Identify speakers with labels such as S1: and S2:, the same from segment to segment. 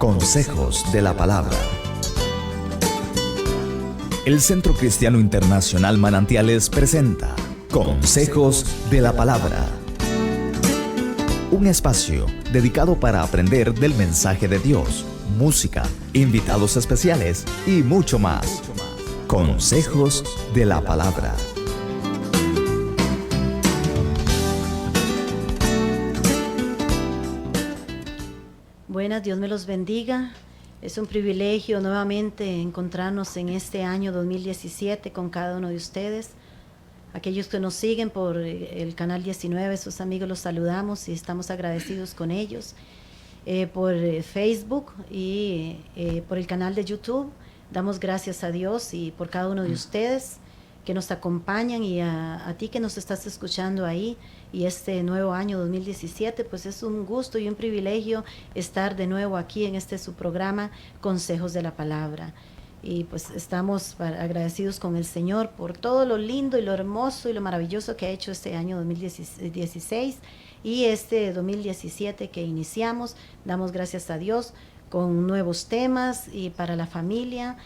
S1: Consejos de la Palabra. El Centro Cristiano Internacional Manantiales presenta Consejos de la Palabra. Un espacio dedicado para aprender del mensaje de Dios, música, invitados especiales y mucho más. Consejos de la Palabra.
S2: Buenas, Dios me los bendiga. Es un privilegio nuevamente encontrarnos en este año 2017 con cada uno de ustedes. Aquellos que nos siguen por el canal 19, sus amigos, los saludamos y estamos agradecidos con ellos. Por Facebook y por el canal de YouTube, damos gracias a Dios y por cada uno de ustedes que nos acompañan, y a ti que nos estás escuchando ahí. Y este nuevo año 2017, pues es un gusto y un privilegio estar de nuevo aquí en su programa Consejos de la Palabra. Y pues estamos agradecidos con el Señor por todo lo lindo y lo hermoso y lo maravilloso que ha hecho este año 2016 y este 2017 que iniciamos. Damos gracias a Dios con nuevos temas y para la familia,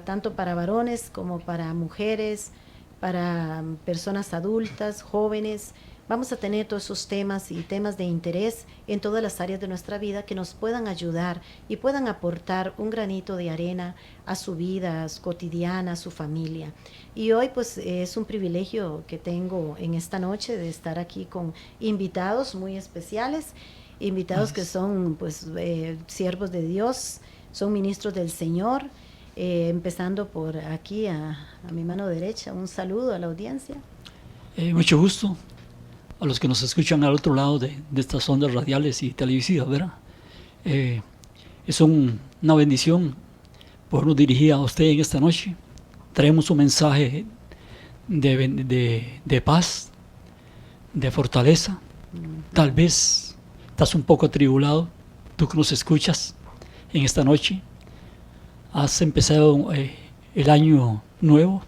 S2: tanto para varones como para mujeres, para personas adultas, jóvenes. Vamos a tener todos esos temas y temas de interés en todas las áreas de nuestra vida que nos puedan ayudar y puedan aportar un granito de arena a su vida cotidiana, a su familia. Y hoy pues es un privilegio que tengo en esta noche de estar aquí con invitados muy especiales, invitados que son pues siervos de Dios, son ministros del Señor. Empezando por aquí a mi mano derecha, un saludo a la audiencia.
S3: Mucho gusto a los que nos escuchan al otro lado de estas ondas radiales y televisivas, ¿verdad? Es una bendición podernos dirigir a usted en esta noche. Traemos un mensaje de paz, de fortaleza. Tal vez estás un poco atribulado, tú que nos escuchas en esta noche. Has empezado el año nuevo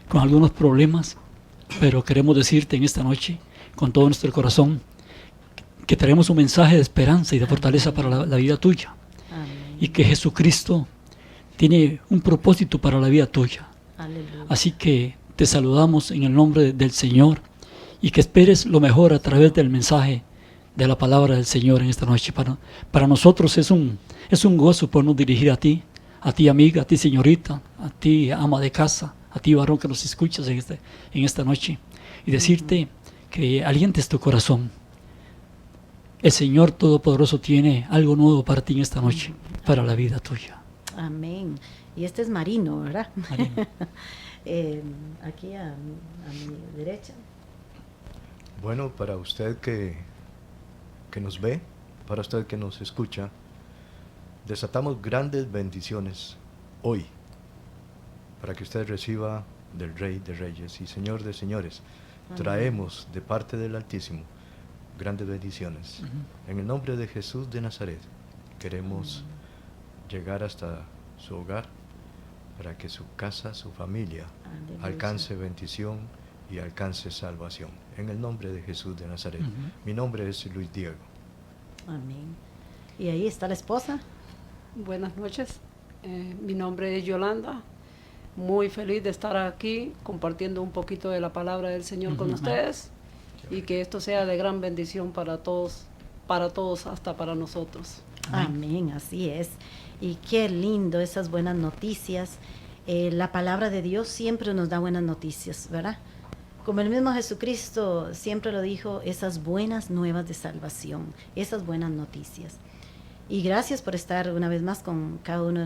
S3: con algunos problemas, pero queremos decirte en esta noche, con todo nuestro corazón, que traemos un mensaje de esperanza y de fortaleza para la vida tuya. Amén. Y que Jesucristo tiene un propósito para la vida tuya. Aleluya. Así que te saludamos en el nombre del Señor y que esperes lo mejor a través del mensaje de la palabra del Señor en esta noche. Para nosotros es un gozo podernos dirigir a ti amiga, a ti señorita, a ti ama de casa, a ti varón que nos escuchas en esta noche, y decirte que alientes tu corazón. El Señor Todopoderoso tiene algo nuevo para ti en esta noche, para la vida tuya.
S2: Amén. Y este es Marino, ¿verdad?
S3: Marino.
S2: Aquí a mi derecha.
S4: Bueno, para usted que nos ve, para usted que nos escucha, desatamos grandes bendiciones hoy para que usted reciba del Rey de Reyes y Señor de Señores. Amén. Traemos de parte del Altísimo grandes bendiciones. En el nombre de Jesús de Nazaret queremos llegar hasta su hogar para que su casa, su familia alcance bendición y alcance salvación. En el nombre de Jesús de Nazaret. Mi nombre es Luis Diego.
S2: Amén. Y ahí está la esposa.
S5: Buenas noches, mi nombre es Yolanda, muy feliz de estar aquí compartiendo un poquito de la palabra del Señor con ustedes, y que esto sea de gran bendición para todos, hasta para nosotros.
S2: Amén, así es. Y qué lindo esas buenas noticias. La palabra de Dios siempre nos da buenas noticias, ¿verdad? Como el mismo Jesucristo siempre lo dijo, esas buenas nuevas de salvación, esas buenas noticias. Y gracias por estar una vez más con cada uno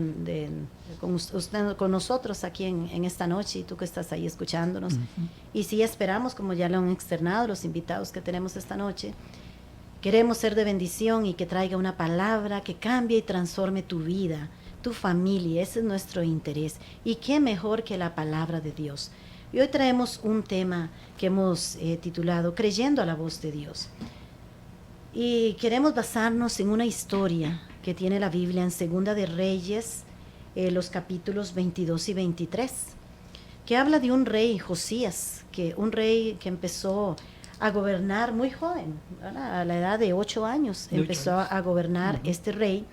S2: con nosotros aquí en esta noche, y tú que estás ahí escuchándonos. Y sí esperamos, como ya lo han externado los invitados que tenemos esta noche, queremos ser de bendición y que traiga una palabra que cambie y transforme tu vida, tu familia. Ese es nuestro interés. Y qué mejor que la palabra de Dios. Y hoy traemos un tema que hemos titulado Creyendo a la voz de Dios. Y queremos basarnos en una historia que tiene la Biblia en Segunda de Reyes, los capítulos 22 y 23, que habla de un rey, Josías, un rey que empezó a gobernar muy joven, ¿verdad? A la edad de 8 años empezó a gobernar este rey,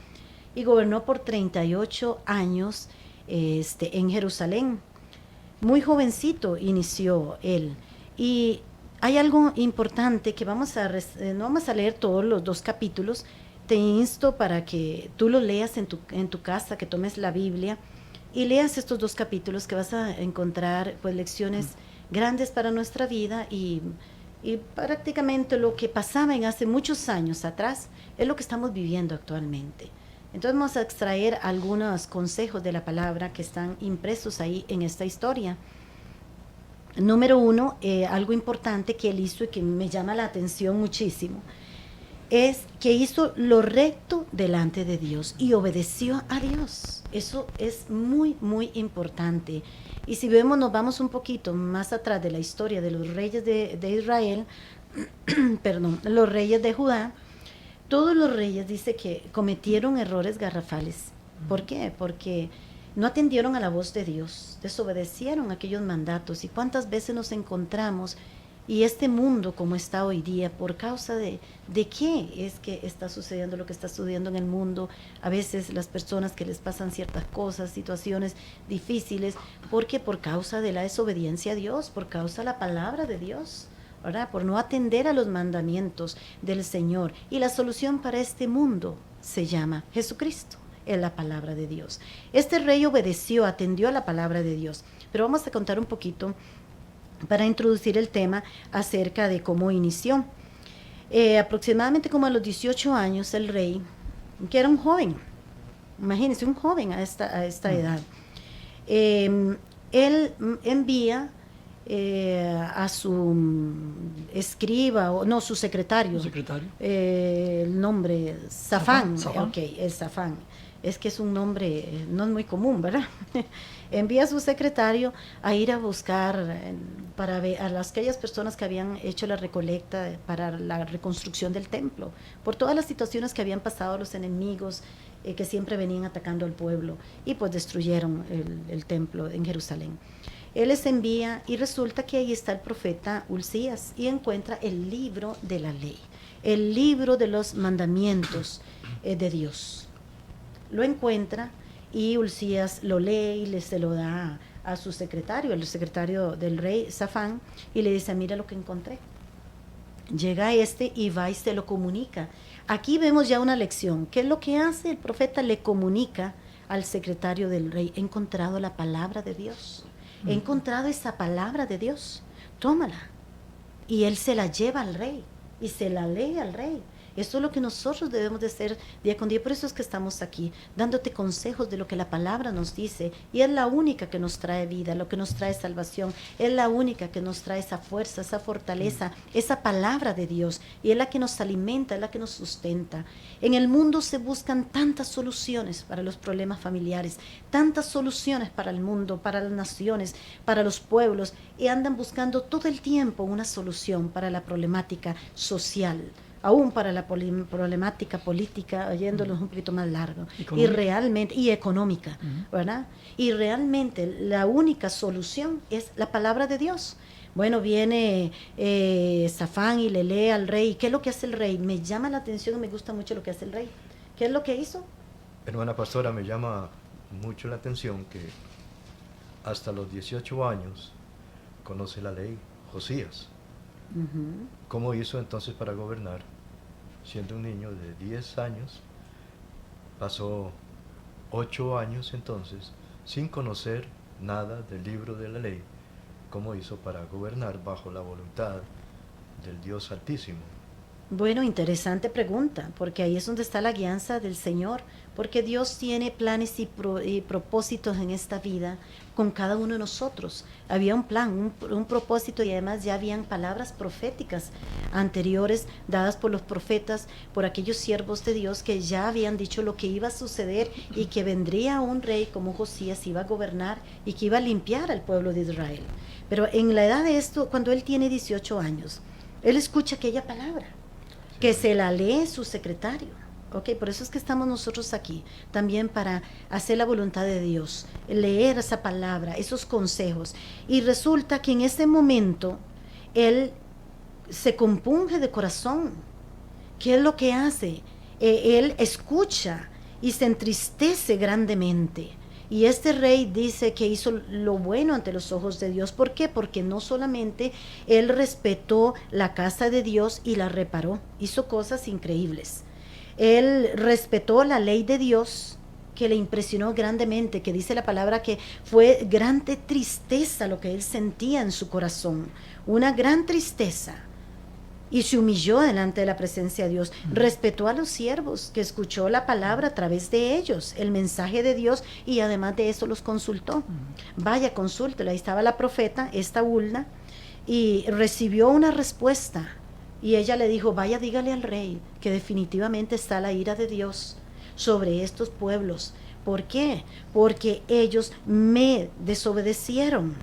S2: y gobernó por 38 años en Jerusalén. Muy jovencito inició él. Y hay algo importante que no vamos a leer todos los 2 capítulos. Te insto para que tú lo leas en tu casa, que tomes la Biblia y leas estos 2 capítulos, que vas a encontrar pues lecciones grandes para nuestra vida y prácticamente lo que pasaba en hace muchos años atrás es lo que estamos viviendo actualmente. Entonces vamos a extraer algunos consejos de la palabra que están impresos ahí en esta historia. Número 1, algo importante que él hizo y que me llama la atención muchísimo, es que hizo lo recto delante de Dios y obedeció a Dios. Eso es muy, muy importante. Y si vemos, nos vamos un poquito más atrás de la historia de los reyes de Israel, perdón, los reyes de Judá, todos los reyes dice que cometieron errores garrafales. ¿Por qué? Porque no atendieron a la voz de Dios, desobedecieron aquellos mandatos. ¿Y cuántas veces nos encontramos y este mundo como está hoy día, por causa de qué es que está sucediendo lo que está sucediendo en el mundo? A veces las personas que les pasan ciertas cosas, situaciones difíciles, porque por causa de la desobediencia a Dios, por causa de la palabra de Dios, ¿verdad? Por no atender a los mandamientos del Señor. Y la solución para este mundo se llama Jesucristo, es la palabra de Dios. Este rey obedeció, atendió a la palabra de Dios. Pero vamos a contar un poquito para introducir el tema acerca de cómo inició. Aproximadamente como a los 18 años el rey, que era un joven, imagínense, un joven a esta edad, él envía a su escriba, su secretario, el nombre, Safán. Ok, el Safán. Es que es un nombre, no es muy común, ¿verdad? Envía a su secretario a ir a buscar para ver a aquellas personas que habían hecho la recolecta para la reconstrucción del templo, por todas las situaciones que habían pasado los enemigos que siempre venían atacando al pueblo y pues destruyeron el templo en Jerusalén. Él les envía y resulta que ahí está el profeta Ulcías y encuentra el libro de la ley, el libro de los mandamientos de Dios. Lo encuentra y Ulcías lo lee y se lo da a su secretario, el secretario del rey Safán, y le dice: mira lo que encontré. Llega y va y se lo comunica. Aquí vemos ya una lección. ¿Qué es lo que hace? El profeta le comunica al secretario del rey: he encontrado la palabra de Dios, he encontrado esa palabra de Dios, tómala. Y él se la lleva al rey y se la lee al rey. Esto es lo que nosotros debemos de hacer día con día. Por eso es que estamos aquí, dándote consejos de lo que la palabra nos dice. Y es la única que nos trae vida, lo que nos trae salvación. Es la única que nos trae esa fuerza, esa fortaleza, esa palabra de Dios. Y es la que nos alimenta, es la que nos sustenta. En el mundo se buscan tantas soluciones para los problemas familiares, tantas soluciones para el mundo, para las naciones, para los pueblos. Y andan buscando todo el tiempo una solución para la problemática social, aún para la problemática política, oyéndolos un poquito más largo, y realmente, y económica, ¿verdad? Y realmente la única solución es la palabra de Dios. Bueno, viene Safán y le lee al rey. ¿Qué es lo que hace el rey? Me llama la atención y me gusta mucho lo que hace el rey. ¿Qué es lo que hizo?
S4: Hermana pastora, me llama mucho la atención que hasta los 18 años conoce la ley Josías. ¿Cómo hizo entonces para gobernar? Siendo un niño de 10 años, pasó 8 años entonces sin conocer nada del libro de la ley. ¿Cómo hizo para gobernar bajo la voluntad del Dios Altísimo?
S2: Bueno, interesante pregunta, porque ahí es donde está la guianza del Señor, porque Dios tiene planes y propósitos en esta vida con cada uno de nosotros. Había un plan, un propósito, y además ya habían palabras proféticas anteriores dadas por los profetas, por aquellos siervos de Dios que ya habían dicho lo que iba a suceder y que vendría un rey como Josías, iba a gobernar y que iba a limpiar al pueblo de Israel. Pero en la edad de esto, cuando él tiene 18 años, él escucha aquella palabra que se la lee su secretario. Okay, por eso es que estamos nosotros aquí, también para hacer la voluntad de Dios, leer esa palabra, esos consejos. Y resulta que en ese momento él se compunge de corazón. ¿Qué es lo que hace? Él escucha y se entristece grandemente. Y este rey dice que hizo lo bueno ante los ojos de Dios. ¿Por qué? Porque no solamente él respetó la casa de Dios y la reparó, hizo cosas increíbles. Él respetó la ley de Dios, que le impresionó grandemente, que dice la palabra que fue grande tristeza lo que él sentía en su corazón, una gran tristeza. Y se humilló delante de la presencia de Dios. Respetó a los siervos, que escuchó la palabra a través de ellos, el mensaje de Dios, y además de eso los consultó. Vaya, consúltela. Ahí estaba la profeta, esta Hulda, y recibió una respuesta. Y ella le dijo, vaya, dígale al rey que definitivamente está la ira de Dios sobre estos pueblos. ¿Por qué? Porque ellos me desobedecieron.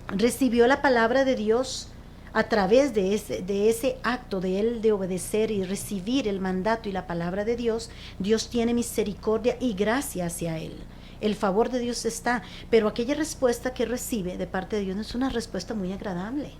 S2: Recibió la palabra de Dios a través de ese acto de él de obedecer y recibir el mandato y la palabra de Dios. Dios tiene misericordia y gracia hacia él. El favor de Dios está, pero aquella respuesta que recibe de parte de Dios no es una respuesta muy agradable.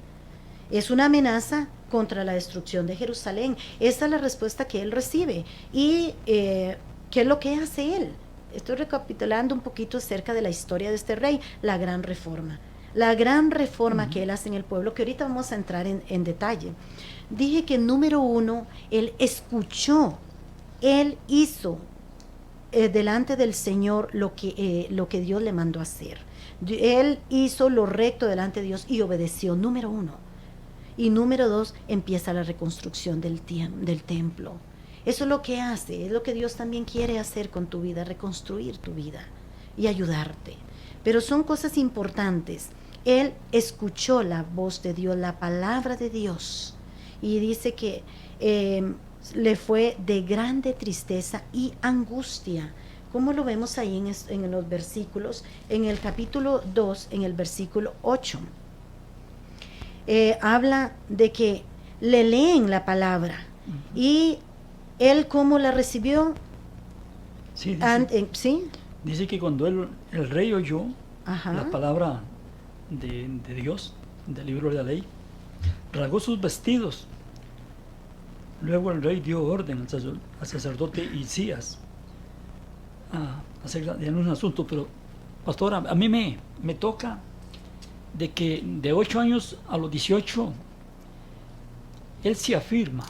S2: Es una amenaza contra la destrucción de Jerusalén. Esa es la respuesta que él recibe. ¿Y qué es lo que hace él? Estoy recapitulando un poquito acerca de la historia de este rey, la gran reforma. La gran reforma que él hace en el pueblo, que ahorita vamos a entrar en detalle. Dije que número 1, él escuchó, él hizo delante del Señor lo que Dios le mandó a hacer. Él hizo lo recto delante de Dios y obedeció, número 1. Y número 2, empieza la reconstrucción del templo. Eso es lo que hace, es lo que Dios también quiere hacer con tu vida, reconstruir tu vida y ayudarte. Pero son cosas importantes. Él escuchó la voz de Dios, la palabra de Dios, y dice que le fue de grande tristeza y angustia. ¿Cómo lo vemos ahí en los versículos? En el capítulo 2, en el versículo 8, habla de que le leen la palabra. Y él, ¿cómo la recibió?
S3: Sí, dice,
S2: ¿sí?
S3: Dice que cuando el rey oyó
S2: Ajá.
S3: la palabra de Dios, del libro de la ley, rasgó sus vestidos. Luego el rey dio orden al sacerdote Hilcías a hacer un asunto. Pero, pastora, a mí me toca de que de 8 años a los 18 él se afirma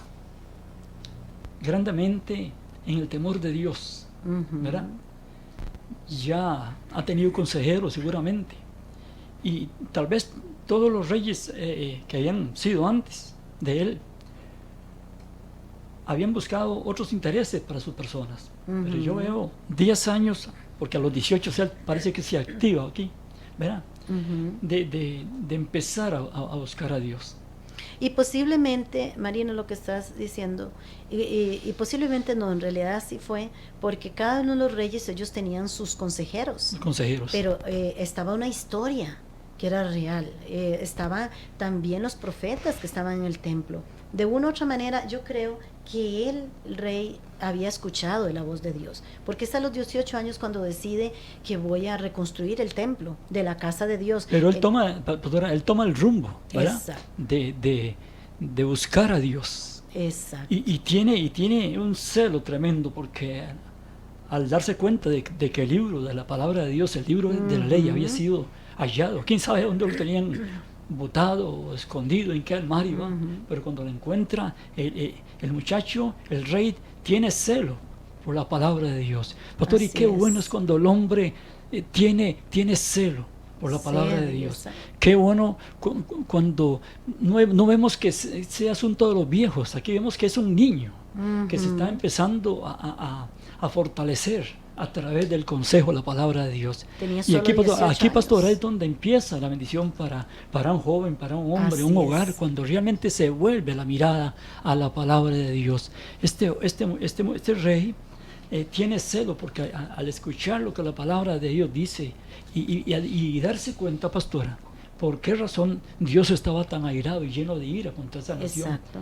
S3: grandemente en el temor de Dios, ¿verdad? Ya ha tenido consejeros seguramente, y tal vez todos los reyes que habían sido antes de él habían buscado otros intereses para sus personas. Pero yo veo 10 años, porque a los 18 parece que se activa aquí, ¿verdad? De empezar a buscar a Dios.
S2: Y posiblemente, Marina, lo que estás diciendo, y posiblemente no, en realidad así fue, porque cada uno de los reyes, ellos tenían sus consejeros. Pero estaba una historia que era real. Estaba también los profetas que estaban en el templo. De una u otra manera, yo creo que el rey había escuchado la voz de Dios, porque es a los 18 años cuando decide que voy a reconstruir el templo de la casa de Dios.
S3: Pero él toma el rumbo, ¿verdad? De buscar a Dios.
S2: Exacto.
S3: Y tiene un celo tremendo, porque al darse cuenta de que el libro de la palabra de Dios, el libro de la ley, había sido hallado, quién sabe dónde lo tenían botado o escondido, en qué armario, pero cuando lo encuentra el muchacho, el rey tiene celo por la palabra de Dios. Pastor,
S2: Así
S3: y qué bueno
S2: es.
S3: es cuando el hombre tiene celo por la palabra de Dios.
S2: Exacto.
S3: Qué bueno cuando no vemos que sea asunto de los viejos, aquí vemos que es un niño que se está empezando a fortalecer a través del consejo, la palabra de Dios.
S2: Tenía
S3: Y
S2: solo
S3: aquí,
S2: 18
S3: pastor,
S2: años.
S3: es donde empieza la bendición para un joven, para un hombre,
S2: Así
S3: un hogar,
S2: es.
S3: cuando realmente se vuelve la mirada a la palabra de Dios. Este rey tiene celo, porque al escuchar lo que la palabra de Dios dice y darse cuenta, pastora, por qué razón Dios estaba tan airado y lleno de ira contra esa nación.
S2: Exacto.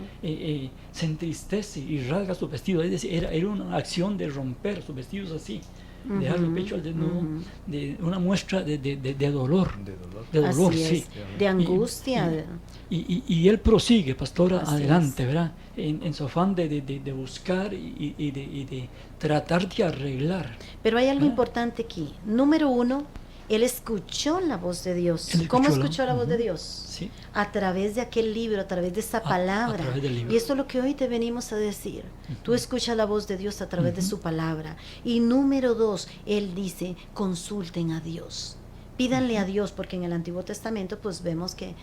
S3: Se entristece y rasga sus vestidos. Es decir, era una acción de romper sus vestidos así. dejarle el pecho al desnudo, de una muestra de dolor.
S4: De dolor.
S3: De dolor,
S2: Así
S3: sí.
S2: es, de angustia.
S3: Y él prosigue, pastora,
S2: Así
S3: adelante,
S2: es.
S3: ¿verdad? En su afán de buscar y de tratar de arreglar.
S2: Pero hay algo
S3: ¿Ah?
S2: importante aquí. Número uno, él escuchó la voz de Dios.
S3: Él
S2: ¿Cómo
S3: escuchó
S2: escuchó la voz de Dios?
S3: Sí.
S2: A través de aquel libro, a través de esa
S3: A
S2: palabra.
S3: través del libro.
S2: Y esto es lo que hoy te venimos a decir. Tú escuchas la voz de Dios a través de su palabra. Y número dos, él dice, consulten a Dios. Pídanle a Dios, porque en el Antiguo Testamento pues vemos que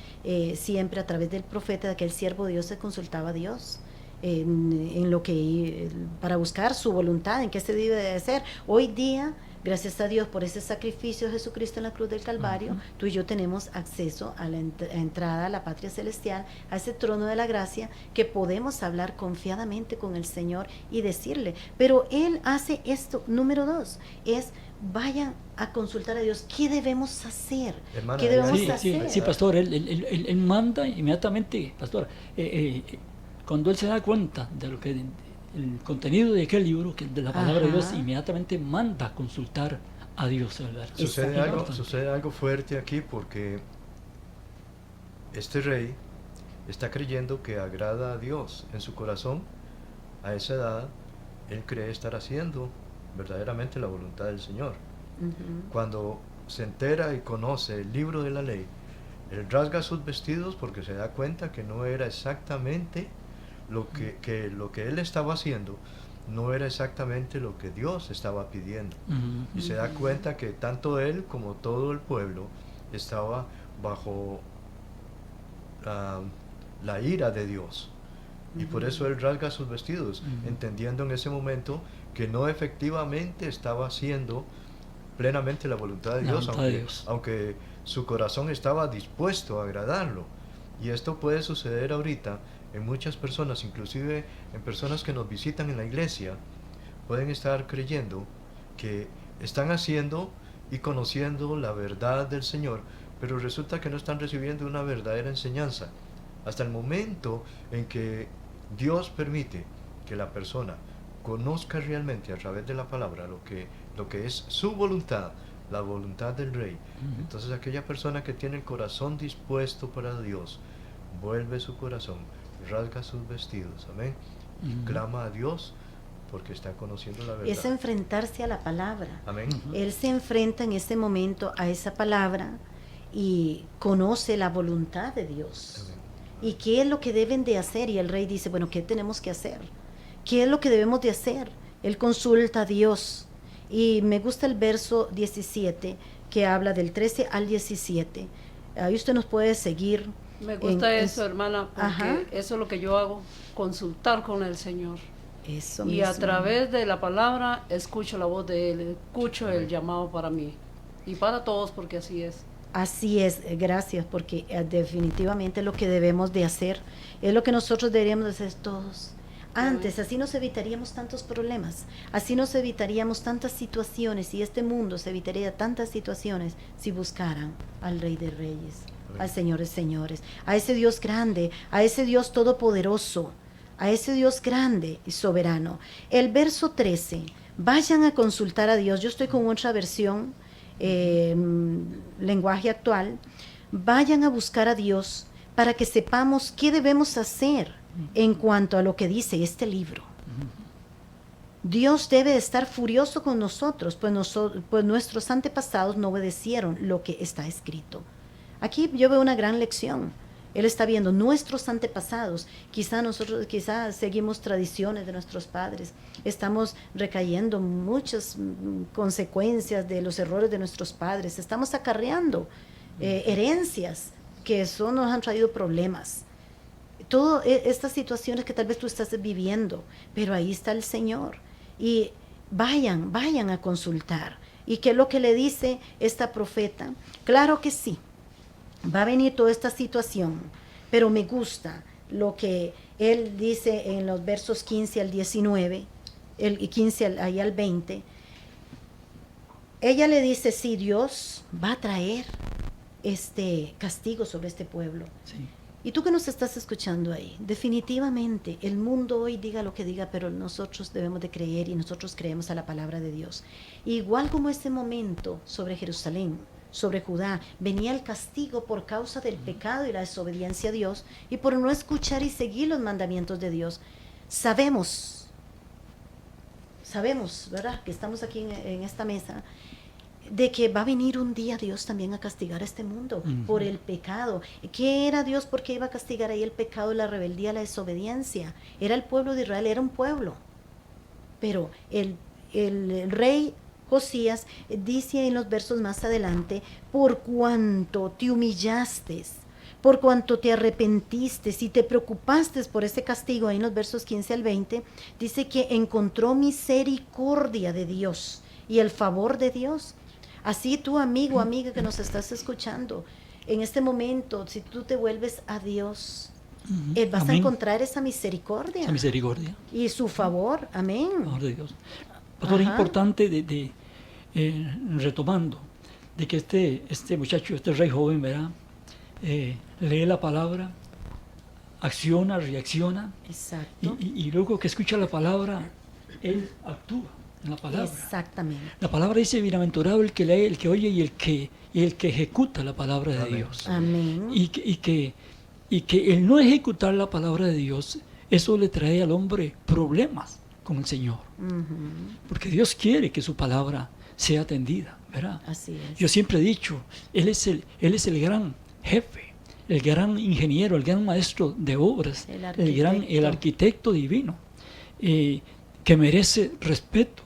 S2: siempre a través del profeta, de aquel siervo de Dios, se consultaba a Dios. En lo que para buscar su voluntad, en qué se debe de hacer. Hoy día, gracias a Dios por ese sacrificio de Jesucristo en la cruz del Calvario, tú y yo tenemos acceso a la entrada a la patria celestial, a ese trono de la gracia, que podemos hablar confiadamente con el Señor y decirle. Pero Él hace esto. Número dos, es vayan a consultar a Dios. ¿Qué debemos hacer?
S4: Hermana,
S2: ¿Qué debemos
S3: Sí,
S2: hacer?
S3: sí, pastor, él manda inmediatamente, pastor, cuando él se da cuenta de lo que el contenido de aquel libro, de la palabra de Dios,
S2: Ajá.
S3: inmediatamente manda a consultar a Dios, ¿verdad?
S4: Sucede algo fuerte aquí, porque este rey está creyendo que agrada a Dios en su corazón. A esa edad, él cree estar haciendo verdaderamente la voluntad del Señor. Cuando se entera y conoce el libro de la ley, él rasga sus vestidos porque se da cuenta que no era exactamente lo que él estaba haciendo, no era exactamente lo que Dios estaba pidiendo. Y se da cuenta que tanto él como todo el pueblo estaba bajo la ira de Dios. Y por eso él rasga sus vestidos, entendiendo en ese momento que no efectivamente estaba haciendo plenamente la voluntad de Dios, aunque su corazón estaba dispuesto a agradarlo. Y esto puede suceder ahorita en muchas personas, inclusive en personas que nos visitan en la iglesia. Pueden estar creyendo que están haciendo y conociendo la verdad del Señor, pero resulta que no están recibiendo una verdadera enseñanza. Hasta el momento en que Dios permite que la persona conozca realmente a través de la palabra lo que es su voluntad, la voluntad del Rey, entonces aquella persona que tiene el corazón dispuesto para Dios, vuelve su corazón, rasga sus vestidos, amén, y clama a Dios porque está conociendo la verdad.
S2: Es enfrentarse a la palabra.
S4: Amén.
S2: Él se enfrenta en ese momento a esa palabra y conoce la voluntad de Dios.
S4: Amén.
S2: ¿Y qué es lo que deben de hacer? Y el rey dice, bueno, ¿qué tenemos que hacer? ¿Qué es lo que debemos de hacer? Él consulta a Dios. Y me gusta el verso 17, que habla del 13 al 17. Ahí usted nos puede seguir.
S5: Me gusta eso, hermana, porque
S2: Ajá.
S5: eso es lo que yo hago, consultar con el Señor.
S2: Eso
S5: Y a
S2: mismo.
S5: través de la palabra escucho la voz de Él, escucho el llamado para mí. Y para todos, porque así es.
S2: Así es, gracias, porque definitivamente lo que debemos de hacer es lo que nosotros deberíamos de hacer todos. Antes, así nos evitaríamos tantos problemas, así nos evitaríamos tantas situaciones, y este mundo se evitaría tantas situaciones si buscaran al Rey de Reyes, al Señor de Señores, a ese Dios grande, a ese Dios todopoderoso, a ese Dios grande y soberano. El verso 13, vayan a consultar a Dios. Yo estoy con otra versión, lenguaje actual. Vayan a buscar a Dios para que sepamos qué debemos hacer en cuanto a lo que dice este libro. Dios debe estar furioso con nosotros, pues nuestros antepasados no obedecieron lo que está escrito. Aquí yo veo una gran lección. Él está viendo nuestros antepasados. Quizá seguimos tradiciones de nuestros padres. Estamos recayendo muchas consecuencias de los errores de nuestros padres. Estamos acarreando herencias que eso nos han traído problemas. Todas estas situaciones que tal vez tú estás viviendo, pero ahí está el Señor. Y vayan a consultar. ¿Y qué es lo que le dice esta profeta? Claro que sí. Va a venir toda esta situación, pero me gusta lo que él dice en los versos 15 al 19, el 15 ahí al 20. Ella le dice, sí, Dios va a traer este castigo sobre este pueblo.
S3: Sí.
S2: Y tú que nos estás escuchando ahí, definitivamente el mundo hoy diga lo que diga, pero nosotros debemos de creer y nosotros creemos a la palabra de Dios. Igual como este momento sobre Jerusalén, sobre Judá, venía el castigo por causa del pecado y la desobediencia a Dios y por no escuchar y seguir los mandamientos de Dios. Sabemos, ¿verdad? Que estamos aquí en esta mesa, de que va a venir un día Dios también a castigar a este mundo por el pecado. ¿Qué era Dios? ¿Por qué iba a castigar ahí el pecado, la rebeldía, la desobediencia? Era el pueblo de Israel, era un pueblo. Pero el rey Josías dice en los versos más adelante, por cuanto te humillaste, por cuanto te arrepentiste y te preocupaste por ese castigo, ahí en los versos 15 al 20, dice que encontró misericordia de Dios y el favor de Dios. Así tú, amigo, amiga que nos estás escuchando, en este momento, si tú te vuelves a Dios, vas
S3: Amén.
S2: a encontrar esa misericordia.
S3: Esa misericordia.
S2: Y su favor. Amén.
S3: Favor de Dios. Pastor, es
S2: Ajá.
S3: importante retomando, de que este muchacho, este rey joven, ¿verdad? Lee la palabra, acciona, reacciona,
S2: Exacto.
S3: y luego que escucha la palabra, él actúa en la palabra.
S2: Exactamente.
S3: La palabra dice, bienaventurado el que lee, el que oye y el que ejecuta la palabra de
S4: Amén.
S3: Dios.
S2: Amén.
S3: Y que el no ejecutar la palabra de Dios, eso le trae al hombre problemas con el Señor.
S2: Ujú.
S3: Porque Dios quiere que su palabra sea atendida, ¿verdad?
S2: Así es.
S3: Yo siempre he dicho, Él es el gran jefe, el gran ingeniero, el gran maestro de obras, el arquitecto divino, que merece respeto,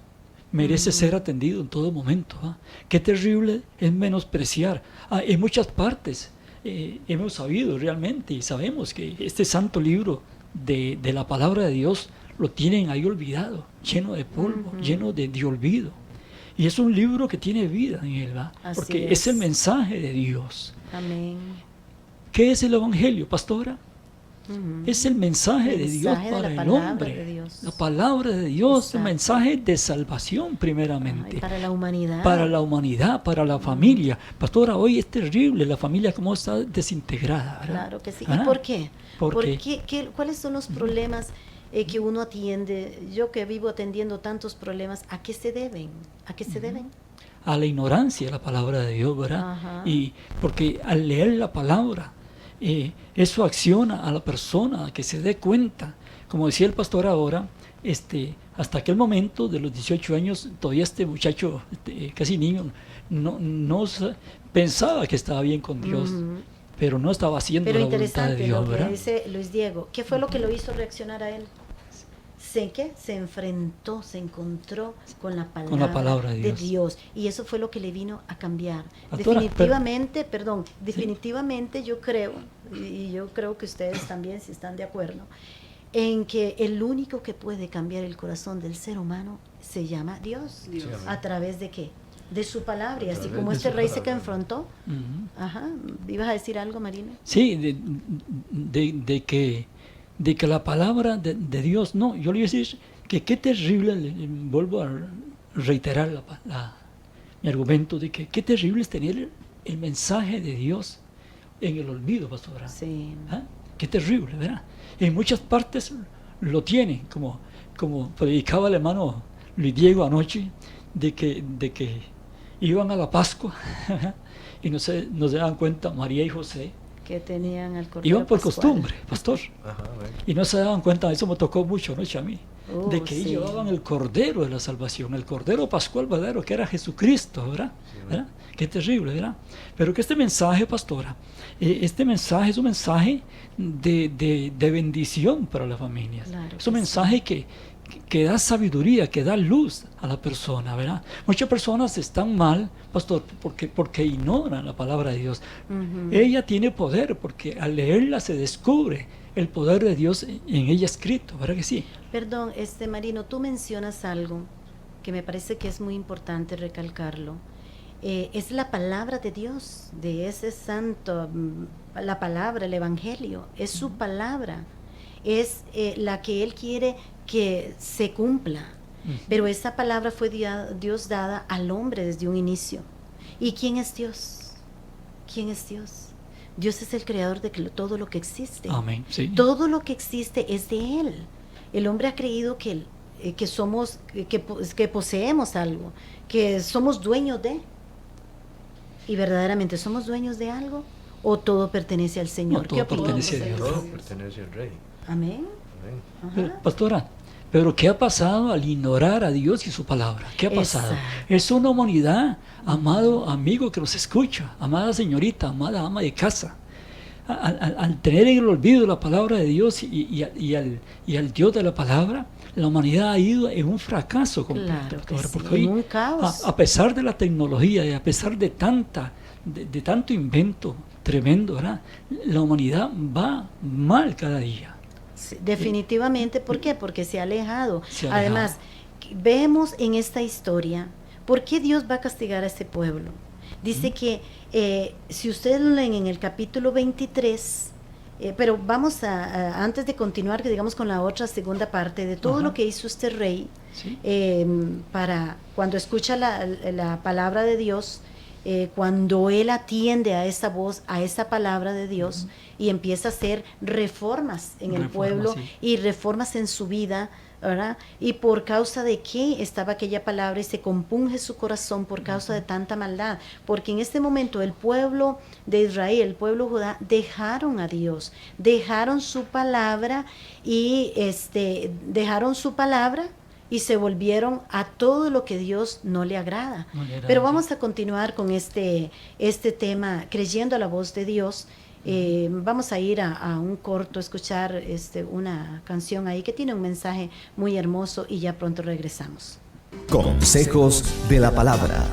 S3: merece ser atendido en todo momento. ¿Ah? Qué terrible es menospreciar. En muchas partes hemos sabido realmente y sabemos que este santo libro de la palabra de Dios lo tienen ahí olvidado, lleno de polvo, lleno de olvido. Y es un libro que tiene vida en él, ¿va?
S2: Así
S3: Porque
S2: es.
S3: es el mensaje de Dios.
S2: Amén.
S3: ¿Qué es el Evangelio, pastora?
S2: Ujú.
S3: Es el mensaje de Dios
S2: mensaje de
S3: para
S2: la
S3: el
S2: palabra
S3: hombre.
S2: de Dios.
S3: La palabra de Dios,
S2: Exacto.
S3: el mensaje de salvación
S2: Ay,
S3: primeramente.
S2: para la humanidad.
S3: Para la humanidad, para la familia. Pastora, hoy es terrible la familia como está desintegrada, ¿verdad?
S2: Claro que sí.
S3: ¿Ah?
S2: ¿Y por qué?
S3: ¿Por qué?
S2: ¿Cuáles son los problemas que uno atiende? Yo que vivo atendiendo tantos problemas, ¿a qué se deben? ¿A qué se deben?
S3: A la ignorancia de la palabra de Dios, ¿verdad?
S2: Ajá.
S3: Y porque al leer la palabra, eso acciona a la persona a que se dé cuenta. Como decía el pastor ahora, hasta aquel momento de los 18 años, todavía este muchacho, casi niño, no pensaba que estaba bien con Dios,
S2: Ujú.
S3: pero no estaba haciendo
S2: Pero
S3: la voluntad de
S2: interesante
S3: Dios,
S2: lo que
S3: ¿verdad?
S2: dice Luis Diego. ¿Qué fue lo que lo hizo reaccionar a él? Se enfrentó, se encontró con la palabra,
S3: de Dios.
S2: Y eso fue lo que le vino a cambiar.
S3: Pastora,
S2: Definitivamente yo creo, y yo creo que ustedes también, si están de acuerdo, en que el único que puede cambiar el corazón del ser humano se llama Dios.
S5: Dios.
S4: Sí, amén.
S2: ¿A través de qué? De su palabra. Y
S4: A
S2: así
S4: través
S2: como
S4: de
S2: este
S4: su
S2: rey se
S4: palabra.
S2: confrontó.
S3: Ujú.
S2: Ajá. ¿Ibas a decir algo, Marina?
S3: Sí, de que la palabra de Dios, no, yo le voy a decir que qué terrible, vuelvo a reiterar mi argumento, de que qué terrible es tener el mensaje de Dios en el olvido, pastora.
S2: Sí.
S3: ¿Ah? Qué terrible, ¿verdad? En muchas partes lo tienen, como predicaba el hermano Luis Diego anoche, de que iban a la Pascua y no se daban cuenta, María y José,
S2: Que tenían al cordero
S3: iban por
S2: pascual.
S3: costumbre, pastor,
S4: Ajá, amén.
S3: y no se daban cuenta, eso me tocó mucho anoche a mí, de que
S2: Sí.
S3: llevaban el cordero de la salvación, el cordero pascual verdadero, que era Jesucristo, ¿verdad?
S4: Sí,
S3: ¿Verdad? Qué terrible, ¿verdad? Pero que este mensaje, pastora, este mensaje es un mensaje de bendición para las familias.
S2: Claro
S3: Es un
S2: que
S3: mensaje que da sabiduría, que da luz a la persona, ¿verdad? Muchas personas están mal, pastor, porque ignoran la palabra de Dios.
S2: Ujú.
S3: Ella tiene poder, porque al leerla se descubre el poder de Dios en ella escrito, ¿verdad que sí?
S2: Perdón, Marino, tú mencionas algo que me parece que es muy importante recalcarlo. Es la palabra de Dios, de ese santo, la palabra, el Evangelio, es su palabra, es la que Él quiere que se cumpla. Pero esa palabra fue Dios dada al hombre desde un inicio. ¿Y quién es Dios? ¿Quién es Dios? Dios es el creador de todo lo que existe.
S3: Amén. Sí.
S2: Todo lo que existe es de Él. El hombre ha creído que poseemos algo, que somos dueños de. ¿Y verdaderamente somos dueños de algo? ¿O todo pertenece al Señor?
S3: No, todo pertenece a Dios.
S4: Todo pertenece al Rey.
S2: Amén.
S4: Amén.
S3: Pero, pastora, pero ¿qué ha pasado al ignorar a Dios y su palabra? ¿Qué ha pasado?
S2: Exacto.
S3: Es una humanidad, amado amigo que nos escucha, amada señorita, amada ama de casa. Al tener en el olvido la palabra de Dios y al Dios de la palabra, la humanidad ha ido en un fracaso completo.
S2: Claro que
S3: Ahora,
S2: sí,
S3: porque hoy,
S2: en un caos.
S3: a pesar de la tecnología y a pesar de tanto invento tremendo, ¿verdad? La humanidad va mal cada día.
S2: Sí, definitivamente. ¿Por qué? Porque se ha alejado.
S3: Se ha alejado.
S2: Además, vemos en esta historia, ¿por qué Dios va a castigar a ese pueblo? Dice que si ustedes lo leen en el capítulo 23, pero vamos antes de continuar, que digamos con la otra segunda parte de todo lo que hizo este rey,
S3: ¿Sí?
S2: para cuando escucha la palabra de Dios, cuando él atiende a esa voz, a esa palabra de Dios, y empieza a hacer reformas en el pueblo,
S3: sí.
S2: y reformas en su vida, ¿verdad? Y por causa de qué estaba aquella palabra y se compunge su corazón por causa de tanta maldad, porque en este momento el pueblo de Israel, el pueblo judá, dejaron a Dios, dejaron su palabra y y se volvieron a todo lo que Dios no le agrada.
S3: No le agrada,
S2: Pero
S3: sí.
S2: vamos a continuar con este tema, creyendo a la voz de Dios. Vamos a ir a un corto, escuchar una canción ahí que tiene un mensaje muy hermoso y ya pronto regresamos.
S1: Consejos de la Palabra.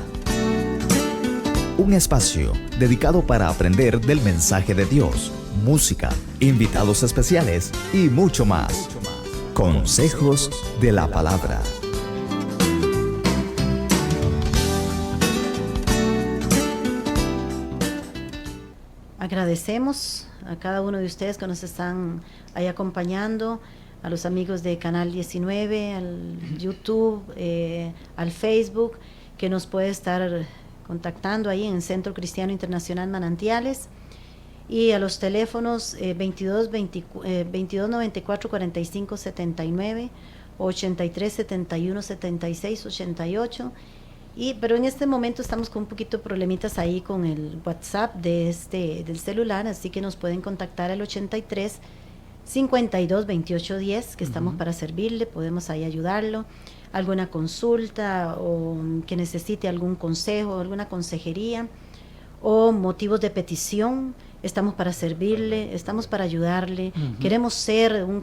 S1: Un espacio dedicado para aprender del mensaje de Dios, música, invitados especiales y mucho más. Consejos de la Palabra.
S2: Agradecemos a cada uno de ustedes que nos están ahí acompañando, a los amigos de Canal 19, al YouTube, al Facebook, que nos puede estar contactando ahí en Centro Cristiano Internacional Manantiales, y a los teléfonos 22 94 45 79, 83 71 76 88. Pero en este momento estamos con un poquito de problemitas ahí con el WhatsApp del celular, así que nos pueden contactar al 83 52 28 10, que estamos para servirle, podemos ahí ayudarlo. Alguna consulta o que necesite algún consejo, alguna consejería o motivos de petición, estamos para servirle, estamos para ayudarle. Queremos ser un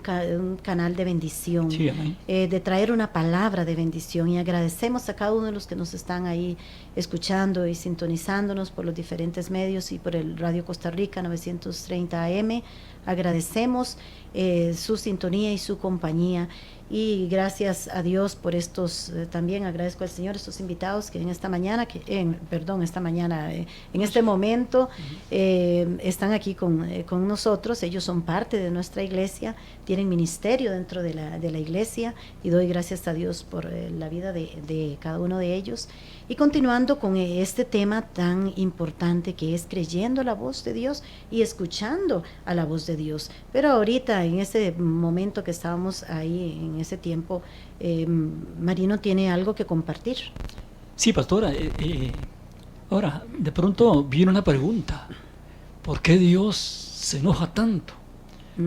S2: canal de bendición,
S3: Sí, amén.
S2: de traer una palabra de bendición, y agradecemos a cada uno de los que nos están ahí escuchando y sintonizándonos por los diferentes medios y por el Radio Costa Rica 930 AM. Agradecemos su sintonía y su compañía, y gracias a Dios por estos, también agradezco al Señor estos invitados que en este momento están aquí con nosotros. Ellos son parte de nuestra iglesia, tienen ministerio dentro de la iglesia, y doy gracias a Dios por la vida de cada uno de ellos. Y continuando con este tema tan importante que es creyendo la voz de Dios y escuchando a la voz de Dios. Pero ahorita, en ese momento que estábamos ahí, en ese tiempo, Marino tiene algo que compartir.
S3: Sí, pastora. Ahora, de pronto viene una pregunta. ¿Por qué Dios se enoja tanto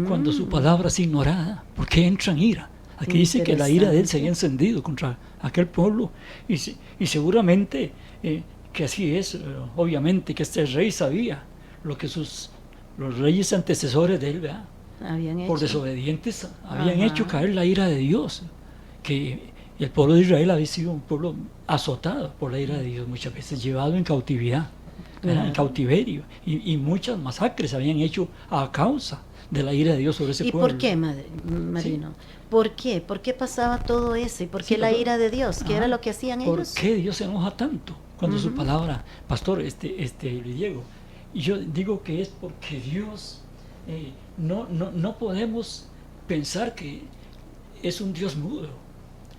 S3: cuando su palabra es ignorada? ¿Por qué entra en ira? Aquí dice que la ira de Él se había encendido contra aquel pueblo, y seguramente que así es. Obviamente que este rey sabía lo que los reyes antecesores de él, ¿verdad?, por desobedientes habían hecho caer la ira de Dios, que el pueblo de Israel había sido un pueblo azotado por la ira de Dios, muchas veces llevado en cautividad, en cautiverio, y muchas masacres habían hecho a causa de la ira de Dios sobre ese
S2: ¿Y
S3: pueblo.
S2: por qué, Marino?
S3: Sí.
S2: ¿Por qué? ¿Por qué pasaba todo eso? ¿Y por qué la ira de Dios? ¿Qué era lo que hacían ellos?
S3: ¿Por qué Dios se enoja tanto cuando su palabra, pastor, Luis Diego? Y yo digo que es porque Dios, no podemos pensar que es un Dios mudo.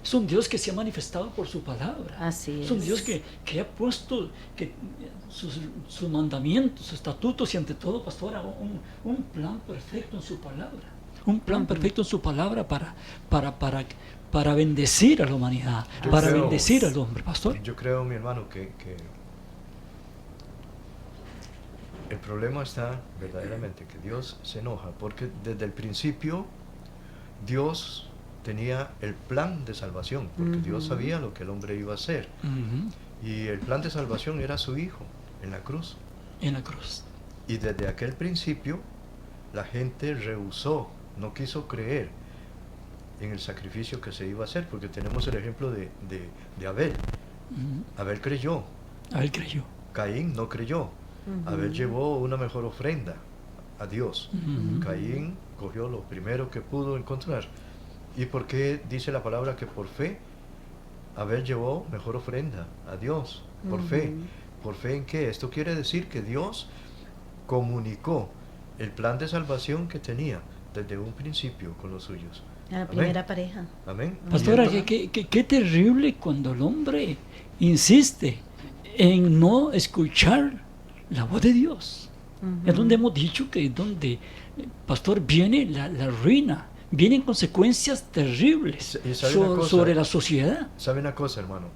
S3: Es un Dios que se ha manifestado por su palabra.
S2: Así
S3: Es un
S2: es.
S3: Dios que ha puesto sus mandamientos, sus estatutos y ante todo, pastora, un plan perfecto en su palabra. Un plan perfecto en su palabra para bendecir a la humanidad,
S4: Yo
S3: para
S4: creo-
S3: bendecir al hombre, pastor.
S4: Yo creo, mi hermano, que el problema está verdaderamente que Dios se enoja porque desde el principio Dios tenía el plan de salvación, porque Dios sabía lo que el hombre iba a hacer.
S3: Ujú.
S4: Y el plan de salvación era su Hijo en la cruz.
S3: En la cruz.
S4: Y desde aquel principio la gente rehusó, no quiso creer en el sacrificio que se iba a hacer, porque tenemos el ejemplo de Abel.
S3: Ujú.
S4: Abel creyó,
S3: Abel creyó.
S4: Caín no creyó. Abel llevó una mejor ofrenda a Dios.
S3: Ujú.
S4: Caín cogió lo primero que pudo encontrar. ¿Y por qué dice la palabra que por fe Abel llevó mejor ofrenda a Dios? Por fe. ¿Por fe en qué? Esto quiere decir que Dios comunicó el plan de salvación que tenía desde un principio con los suyos.
S2: A la
S4: Amén.
S2: primera pareja.
S4: Amén.
S3: Pastora,
S4: Y entonces-
S3: qué terrible cuando el hombre insiste en no escuchar la voz de Dios. Es donde hemos dicho que es donde, pastor, viene la ruina, vienen consecuencias terribles
S4: Y sabe una cosa,
S3: sobre la sociedad.
S4: ¿Sabe una cosa, hermano?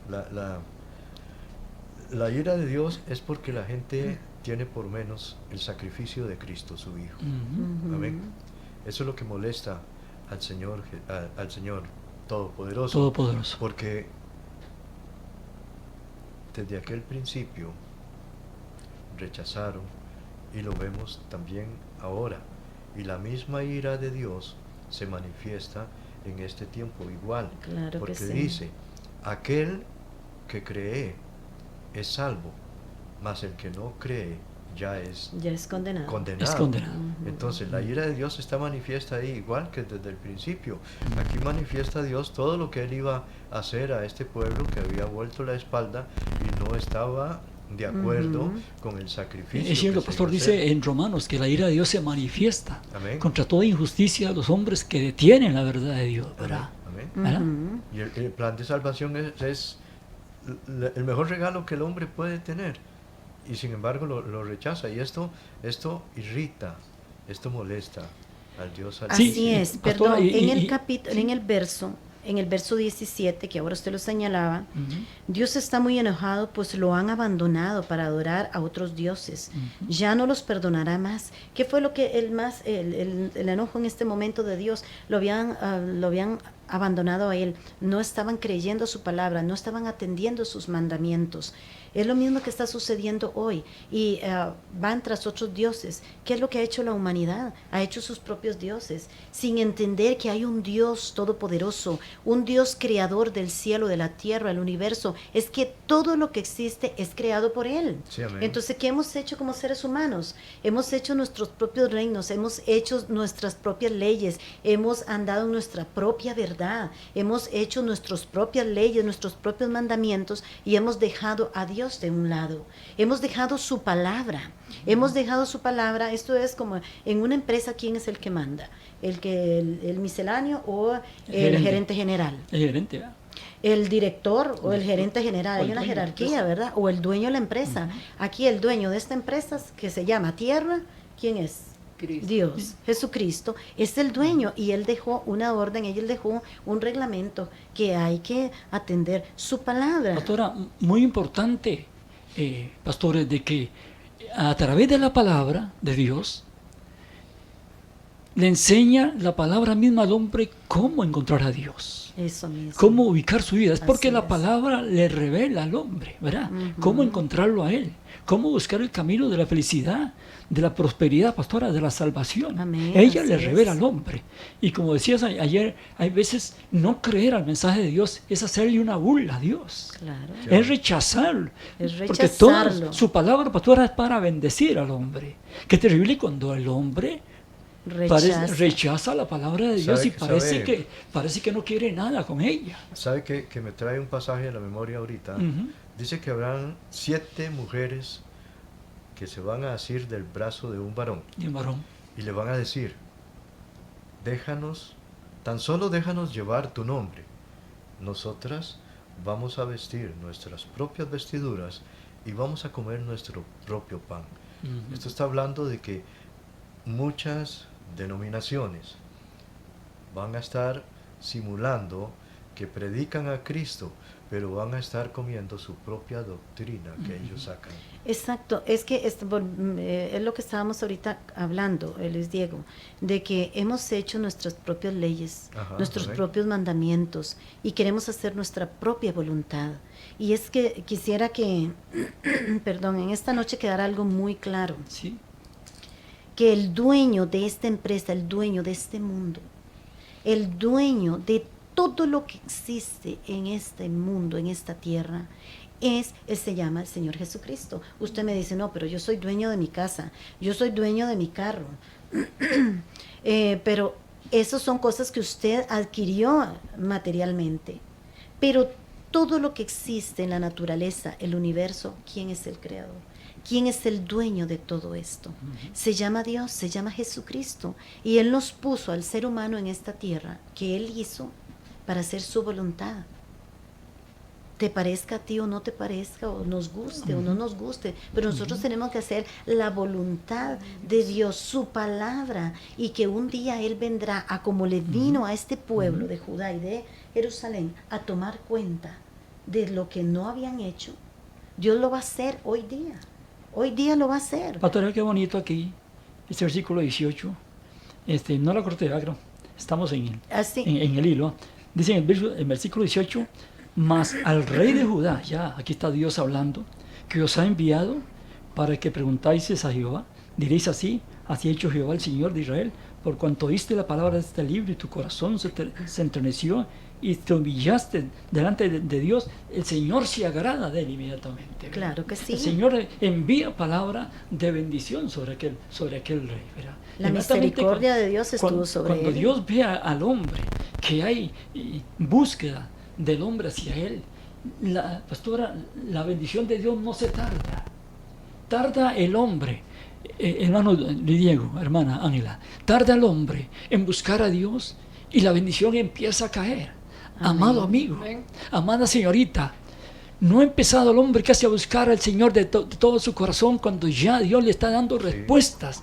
S4: La ira de Dios es porque la gente tiene por menos el sacrificio de Cristo, su Hijo.
S3: Ujú.
S4: Amén. Eso es lo que molesta al Señor, al Señor Todopoderoso.
S3: Todopoderoso.
S4: Porque desde aquel principio rechazaron, y lo vemos también ahora. Y la misma ira de Dios se manifiesta en este tiempo igual.
S2: Claro que
S4: porque
S2: sí.
S4: dice, aquel que cree es salvo, mas el que no cree ya es
S2: Ya es condenado.
S4: condenado.
S3: Es condenado.
S4: Entonces la ira de Dios está manifiesta ahí igual que desde el principio. Aquí manifiesta Dios todo lo que Él iba a hacer a este pueblo que había vuelto la espalda y no estaba de acuerdo con el sacrificio.
S3: Es cierto,
S4: que se
S3: pastor,
S4: iba a hacer.
S3: dice en Romanos que la ira de Dios se manifiesta
S4: Amén.
S3: contra toda injusticia de los hombres que detienen la verdad de Dios, ¿verdad?
S4: Amén.
S3: ¿Verdad?
S2: Ujú.
S4: Y el plan de salvación es el mejor regalo que el hombre puede tener. Y sin embargo lo rechaza. Y esto irrita, esto molesta al Dios
S3: Sí,
S2: Así
S4: Altísimo.
S2: es,
S3: pastora,
S2: perdón,
S3: y-
S2: en el
S3: y-
S2: capítulo, en el verso 17, que ahora usted lo señalaba,
S3: Ujú.
S2: Dios está muy enojado, pues lo han abandonado para adorar a otros dioses. Ya no los perdonará más. ¿Qué fue lo que el enojo en este momento de Dios? Lo habían abandonado a él. No estaban creyendo su palabra, no estaban atendiendo sus mandamientos. Es lo mismo que está sucediendo hoy. Y van tras otros dioses. ¿Qué es lo que ha hecho la humanidad? Ha hecho sus propios dioses, sin entender que hay un Dios todopoderoso, un Dios creador del cielo, de la tierra, el universo. Es que todo lo que existe es creado por Él.
S4: Sí, amén.
S2: Entonces, ¿qué hemos hecho como seres humanos? Hemos hecho nuestros propios reinos, hemos hecho nuestras propias leyes, hemos andado en nuestra propia verdad, hemos hecho nuestras propias leyes, nuestros propios mandamientos y hemos dejado a Dios de un lado. Hemos dejado su palabra. Hemos dejado su palabra. Esto es como en una empresa, ¿quién es el que manda? ¿El misceláneo o el gerente general?
S3: El gerente, ¿verdad?
S2: El director o el gerente general,
S3: O el
S2: hay una
S3: dueño de la
S2: jerarquía,
S3: empresa.
S2: ¿verdad? O el dueño de la empresa. Aquí el dueño de esta empresa, que se llama Tierra, ¿quién es?
S5: Cristo.
S2: Dios, Jesucristo, es el dueño y Él dejó una orden, Él dejó un reglamento que hay que atender su palabra.
S3: Pastora, muy importante, pastores, de que a través de la palabra de Dios le enseña la palabra misma al hombre cómo encontrar a Dios,
S2: Eso mismo.
S3: cómo ubicar su vida. Es porque
S2: Así
S3: la
S2: es.
S3: palabra le revela al hombre, ¿verdad? Cómo encontrarlo a él, cómo buscar el camino de la felicidad, de la prosperidad, pastora, de la salvación.
S2: Amén,
S3: Ella
S2: así
S3: le revela
S2: es.
S3: al hombre. Y como decías ayer, hay veces no creer al mensaje de Dios es hacerle una burla a Dios.
S2: Claro.
S3: Es rechazarlo.
S2: Es
S3: Porque toda
S2: rechazarlo.
S3: su palabra, pastora, es para bendecir al hombre. Qué terrible cuando el hombre rechaza la palabra de Dios
S4: Sabe-
S3: y parece
S4: sabe-
S3: que no quiere nada con ella.
S4: ¿Sabe que me trae un pasaje a la memoria ahorita?
S3: Ujú.
S4: Dice que habrán 7 mujeres que se van a asir del brazo de un varón
S3: Y el varón.
S4: y le van a decir, déjanos, tan solo déjanos llevar tu nombre, nosotras vamos a vestir nuestras propias vestiduras y vamos a comer nuestro propio pan. Esto está hablando de que muchas denominaciones van a estar simulando que predican a Cristo, pero van a estar comiendo su propia doctrina que ellos sacan.
S2: Exacto, es que es lo que estábamos ahorita hablando, Luis Diego, de que hemos hecho nuestras propias leyes, nuestros propios mandamientos y queremos hacer nuestra propia voluntad. Y es que quisiera que, perdón, en esta noche quedara algo muy claro.
S3: Sí.
S2: Que el dueño de esta empresa, el dueño de este mundo, el dueño de todo lo que existe en este mundo, en esta tierra, se llama el Señor Jesucristo. Usted me dice, no, pero yo soy dueño de mi casa, yo soy dueño de mi carro. Pero esas son cosas que usted adquirió materialmente. Pero todo lo que existe en la naturaleza, el universo, ¿quién es el creador? ¿Quién es el dueño de todo esto? Se llama Dios, se llama Jesucristo. Y Él nos puso al ser humano en esta tierra, que Él hizo para hacer su voluntad. Te parezca a ti o no te parezca, o nos guste o no nos guste, pero nosotros tenemos que hacer la voluntad de Dios, su palabra, y que un día Él vendrá a como le vino a este pueblo de Judá y de Jerusalén a tomar cuenta de lo que no habían hecho. Dios lo va a hacer hoy día. Hoy día lo va a hacer.
S3: Pastor, qué bonito aquí, este versículo 18. No la corté, creo. Estamos en el hilo. Dice en el versículo 18, mas al rey de Judá, ya aquí está Dios hablando, que os ha enviado para que preguntáis a Jehová, diréis así ha hecho Jehová el Señor de Israel, por cuanto oíste la palabra de este libro y tu corazón se entreneció y te humillaste delante de Dios, el Señor se agrada de él inmediatamente. ¿Verdad?
S2: Claro que sí.
S3: El Señor envía palabra de bendición sobre aquel rey. ¿Verdad?
S2: La misericordia de Dios estuvo sobre él.
S3: Cuando Dios ve al hombre, que hay búsqueda del hombre hacia él, pastora, la bendición de Dios no se tarda. Tarda el hombre, hermano Diego, hermana Ángela, tarda el hombre en buscar a Dios y la bendición empieza a caer. Amén. Amado amigo, amén. Amada señorita, no ha empezado el hombre casi a buscar al Señor de todo su corazón cuando ya Dios le está dando respuestas.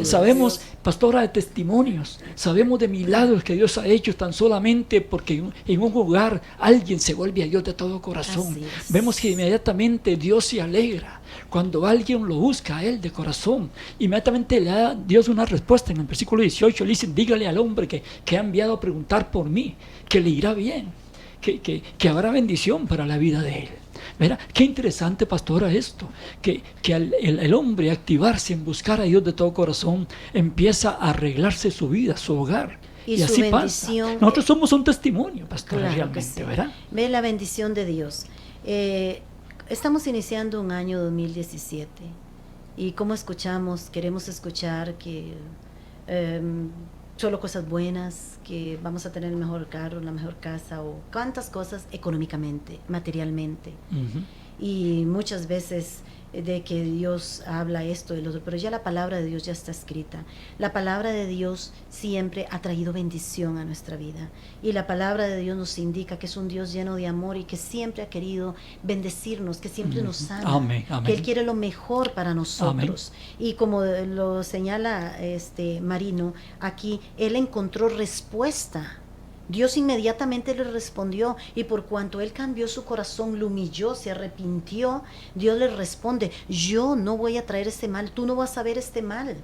S3: Sabemos, pastora, de testimonios, sabemos de milagros que Dios ha hecho tan solamente porque en un lugar alguien se vuelve a Dios de todo corazón. Vemos que inmediatamente Dios se alegra cuando alguien lo busca a Él de corazón. Inmediatamente le da Dios una respuesta. En el versículo 18 le dice, dígale al hombre que ha enviado a preguntar por mí, que le irá bien. Que habrá bendición para la vida de él. ¿Verdad? Qué interesante, pastora, esto, que el hombre activarse en buscar a Dios de todo corazón, empieza a arreglarse su vida, su hogar. Y así pasa. Nosotros somos un testimonio, pastora, claro, realmente, sí. ¿Verdad?
S2: Ve la bendición de Dios. Estamos iniciando un año 2017 y como escuchamos, queremos escuchar que solo cosas buenas, que vamos a tener el mejor carro, la mejor casa o cuántas cosas económicamente, materialmente. Y muchas veces de que Dios habla esto y lo otro, pero ya la palabra de Dios ya está escrita. La palabra de Dios siempre ha traído bendición a nuestra vida y la palabra de Dios nos indica que es un Dios lleno de amor y que siempre ha querido bendecirnos, que siempre nos ama,
S3: amén, amén.
S2: Que Él quiere lo mejor para nosotros. Amén. Y como lo señala Marino, aquí Él encontró respuesta. Dios inmediatamente le respondió y por cuanto él cambió su corazón, lo humilló, se arrepintió, Dios le responde, yo no voy a traer este mal, tú no vas a ver este mal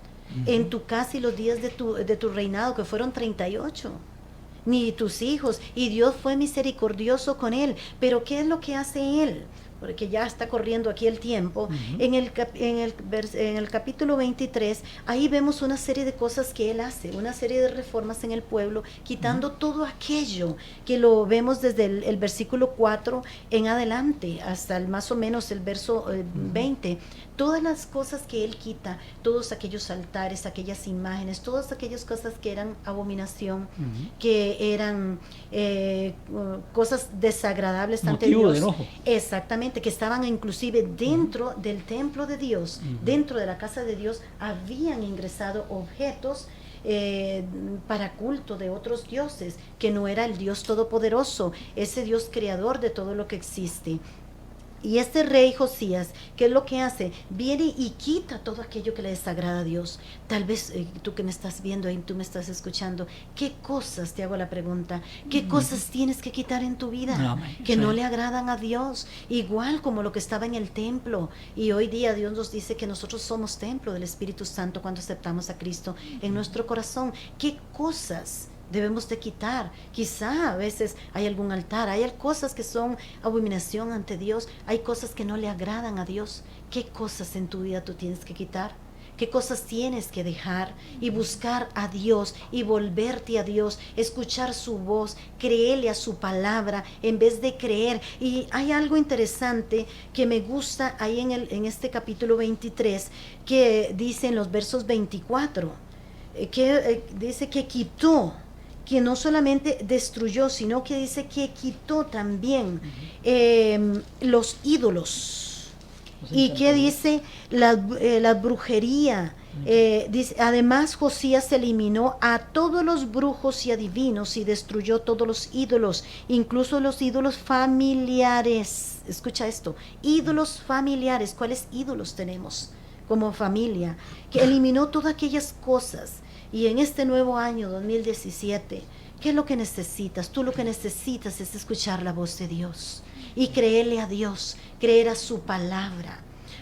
S2: en tu casa y los días de tu reinado, que fueron 38, ni tus hijos, y Dios fue misericordioso con él. Pero ¿qué es lo que hace él? Porque ya está corriendo aquí el tiempo. En el capítulo 23, ahí vemos una serie de cosas que él hace, una serie de reformas en el pueblo, quitando todo aquello que lo vemos desde el versículo 4 en adelante, hasta más o menos el verso 20. Todas las cosas que él quita, todos aquellos altares, aquellas imágenes, todas aquellas cosas que eran abominación, que eran cosas desagradables ante Dios. De enojo. Exactamente, que estaban inclusive dentro del templo de Dios, dentro de la casa de Dios, habían ingresado objetos para culto de otros dioses, que no era el Dios todopoderoso, ese Dios creador de todo lo que existe. Y este rey Josías, ¿qué es lo que hace? Viene y quita todo aquello que le desagrada a Dios. Tal vez tú que me estás viendo y tú me estás escuchando, ¿qué cosas, te hago la pregunta, qué cosas tienes que quitar en tu vida
S3: Amén.
S2: que
S3: Sí.
S2: no le agradan a Dios? Igual como lo que estaba en el templo. Y hoy día Dios nos dice que nosotros somos templo del Espíritu Santo cuando aceptamos a Cristo en nuestro corazón. ¿Qué cosas debemos de quitar? Quizá a veces hay algún altar, hay cosas que son abominación ante Dios, hay cosas que no le agradan a Dios. ¿Qué cosas en tu vida tú tienes que quitar? ¿Qué cosas tienes que dejar y buscar a Dios y volverte a Dios, escuchar su voz, creerle a su palabra en vez de creer? Y hay algo interesante que me gusta ahí en este capítulo 23 que dice en los versos 24, dice que quitó, que no solamente destruyó, sino que dice que quitó también los ídolos. ¿Y qué dice? La brujería. Dice, además Josías eliminó a todos los brujos y adivinos y destruyó todos los ídolos, incluso los ídolos familiares. Escucha esto, ídolos familiares. ¿Cuáles ídolos tenemos como familia? Que eliminó todas aquellas cosas. Y en este nuevo año 2017, ¿qué es lo que necesitas? Tú lo que necesitas es escuchar la voz de Dios y creerle a Dios, creer a su palabra.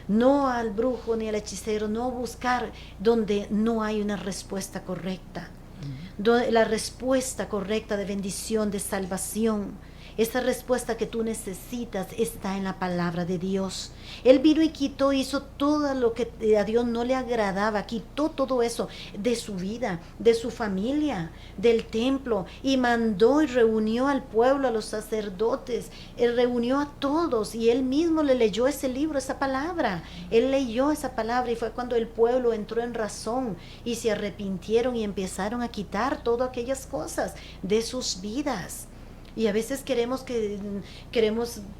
S2: No al brujo ni al hechicero, no buscar donde no hay una respuesta correcta. La respuesta correcta de bendición, de salvación. Esa respuesta que tú necesitas está en la palabra de Dios. Él vino y quitó, hizo todo lo que a Dios no le agradaba, quitó todo eso de su vida, de su familia, del templo, y mandó y reunió al pueblo, a los sacerdotes, él reunió a todos y él mismo le leyó ese libro, esa palabra. Él leyó esa palabra y fue cuando el pueblo entró en razón y se arrepintieron y empezaron a quitar todas aquellas cosas de sus vidas. Y a veces queremos